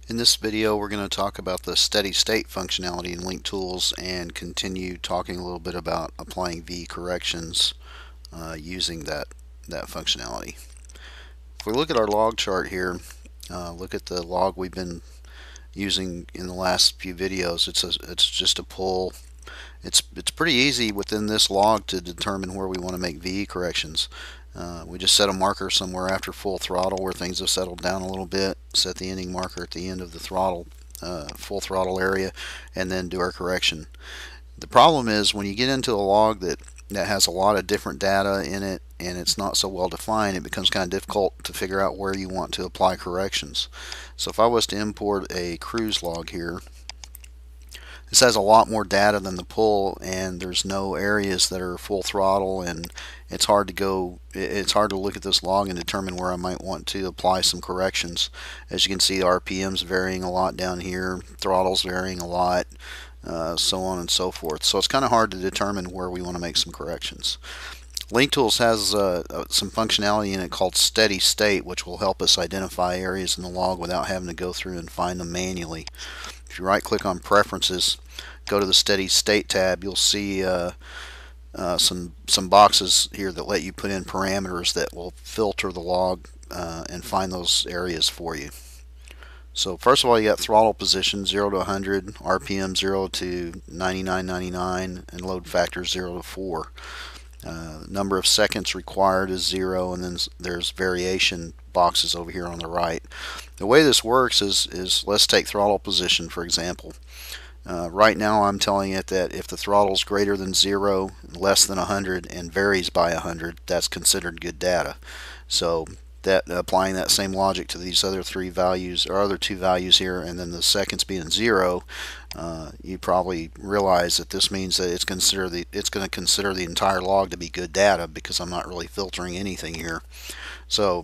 In this video, we're going to talk about the steady state functionality in LinkTools and continue talking a little bit about applying V corrections using that functionality. If we look at our log chart here, look at the log we've been using in the last few videos. It's just a pull. It's pretty easy within this log to determine where we want to make VE corrections. We just set a marker somewhere after full throttle where things have settled down a little bit, set the ending marker at the end of the throttle, full throttle area, and then do our correction. The problem is when you get into a log that has a lot of different data in it and it's not so well defined, it becomes kind of difficult to figure out where you want to apply corrections. So if I was to import a cruise log here, this has a lot more data than the pull, and there's no areas that are full throttle, and it's hard to look at this log and determine where I might want to apply some corrections. As you can see, RPM's varying a lot down here, throttle's varying a lot, so on and so forth. So it's kind of hard to determine where we want to make some corrections. LinkTools has some functionality in it called steady state, which will help us identify areas in the log without having to go through and find them manually. If you right click on preferences, go to the steady state tab, you'll see some boxes here that let you put in parameters that will filter the log and find those areas for you. So first of all, you got throttle position 0 to 100, RPM 0 to 99.99, and load factor 0 to 4. Number of seconds required is 0, and then there's variation boxes over here on the right. The way this works is let's take throttle position for example. Right now I'm telling it that if the throttle is greater than 0, less than 100, and varies by 100, that's considered good data. So that applying that same logic to these other three values or other two values here, and then the seconds being 0, you probably realize that this means that it's going to consider the entire log to be good data because I'm not really filtering anything here. So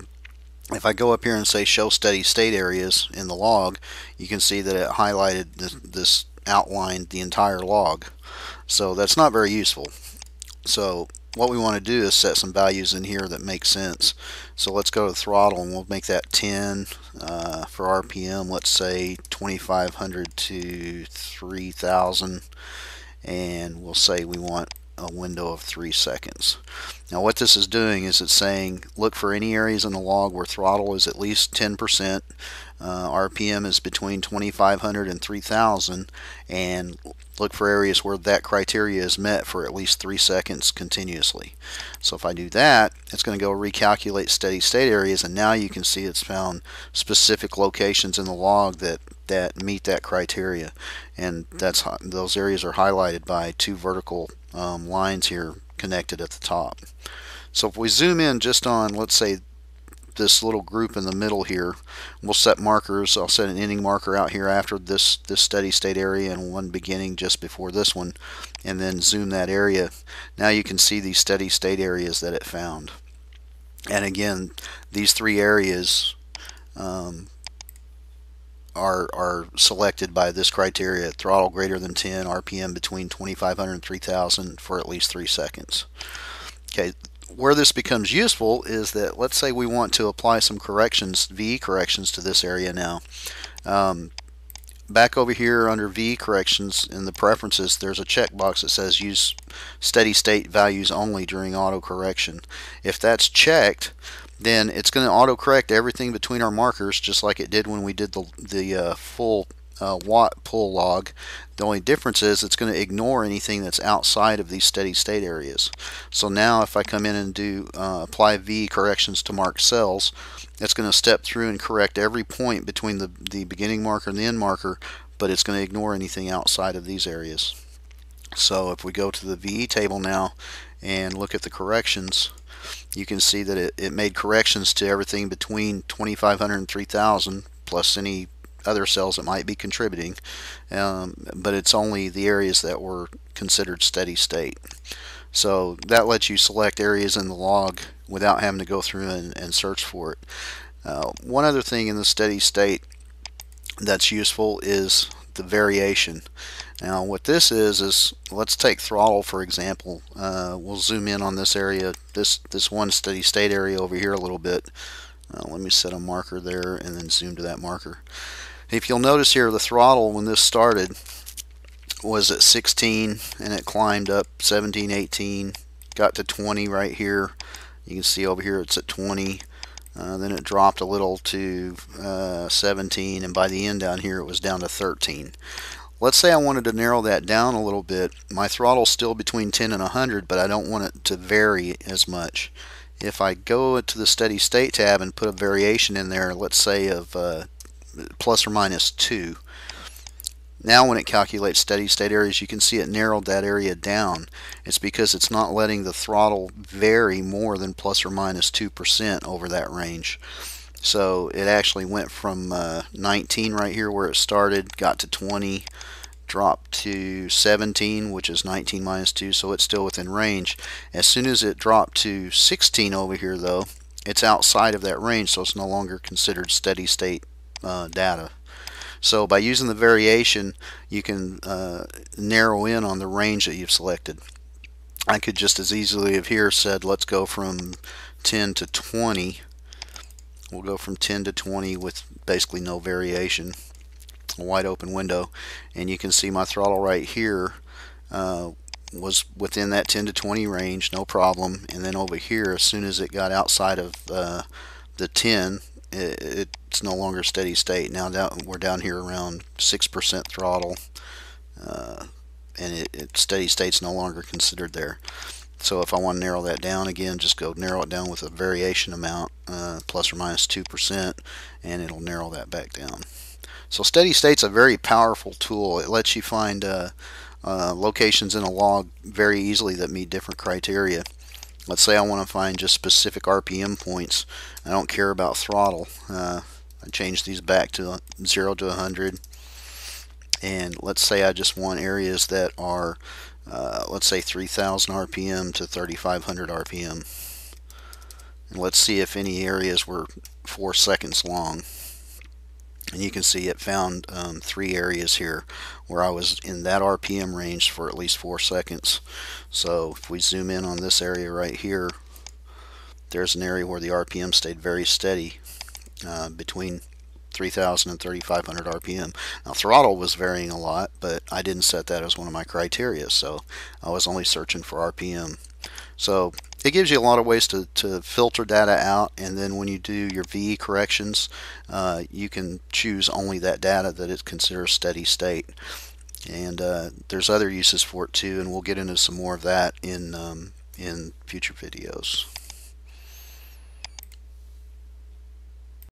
if I go up here and say show steady state areas in the log, you can see that it highlighted this outlined the entire log. So that's not very useful. So what we want to do is set some values in here that make sense. So let's go to the throttle and we'll make that 10 for RPM. Let's say 2500 to 3000, and we'll say we want a window of 3 seconds. Now what this is doing is it's saying look for any areas in the log where throttle is at least 10%, RPM is between 2500 and 3000, and look for areas where that criteria is met for at least 3 seconds continuously. So if I do that, it's going to go recalculate steady state areas, and now you can see it's found specific locations in the log that meet that criteria, and those areas are highlighted by two vertical lines here connected at the top. So if we zoom in just on, let's say, this little group in the middle here, we'll set markers. I'll set an ending marker out here after this steady state area and one beginning just before this one, and then zoom that area. Now you can see these steady state areas that it found. And again, these three areas are selected by this criteria: throttle greater than 10, RPM between 2500 and 3000 for at least 3 seconds. Okay, where this becomes useful is that let's say we want to apply some corrections, VE corrections, to this area now. Back over here under VE corrections in the preferences, there's a checkbox that says use steady state values only during auto correction. If that's checked, then it's going to auto correct everything between our markers just like it did when we did the full watt pull log. The only difference is it's going to ignore anything that's outside of these steady state areas. So now if I come in and do apply V corrections to marked cells, it's going to step through and correct every point between the beginning marker and the end marker, but it's going to ignore anything outside of these areas. So if we go to the VE table now and look at the corrections, you can see that it made corrections to everything between 2500 and 3000 plus any other cells that might be contributing, but it's only the areas that were considered steady state. So that lets you select areas in the log without having to go through and search for it. One other thing in the steady state that's useful is the variation. Now what this is let's take throttle for example. We'll zoom in on this area, this one steady state area over here a little bit. Let me set a marker there and then zoom to that marker. If you'll notice here, the throttle when this started was at 16 and it climbed up 17, 18, got to 20 right here. You can see over here it's at 20. Then it dropped a little to 17, and by the end down here it was down to 13. Let's say I wanted to narrow that down a little bit. My throttle's still between 10 and 100, but I don't want it to vary as much. If I go to the steady state tab and put a variation in there, let's say of plus or minus 2, now when it calculates steady state areas, you can see it narrowed that area down. It's because it's not letting the throttle vary more than plus or minus 2% over that range. So it actually went from 19 right here where it started, got to 20, dropped to 17, which is 19 minus 2, so it's still within range. As soon as it dropped to 16 over here, though, it's outside of that range, so it's no longer considered steady state data. So by using the variation, you can narrow in on the range that you've selected. I could just as easily have here said, let's go from 10 to 20. We'll go from 10 to 20 with basically no variation, a wide open window, and you can see my throttle right here was within that 10 to 20 range, no problem. And then over here, as soon as it got outside of the 10, it's no longer steady state. Now we're down here around 6% throttle, and steady state's no longer considered there. So if I want to narrow that down again, just go narrow it down with a variation amount, plus or minus 2%, and it'll narrow that back down. So steady state's a very powerful tool. It lets you find locations in a log very easily that meet different criteria. Let's say I want to find just specific RPM points. I don't care about throttle. I change these back to 0 to 100. And let's say I just want areas that are, let's say 3,000 RPM to 3,500 RPM. And let's see if any areas were 4 seconds long. And you can see it found 3 areas here where I was in that RPM range for at least 4 seconds. So if we zoom in on this area right here, there's an area where the RPM stayed very steady between 3,000 and 3,500 RPM. Now throttle was varying a lot, but I didn't set that as one of my criteria, so I was only searching for RPM. So it gives you a lot of ways to filter data out, and then when you do your VE corrections, you can choose only that data that it considers steady state. And there's other uses for it too, and we'll get into some more of that in future videos.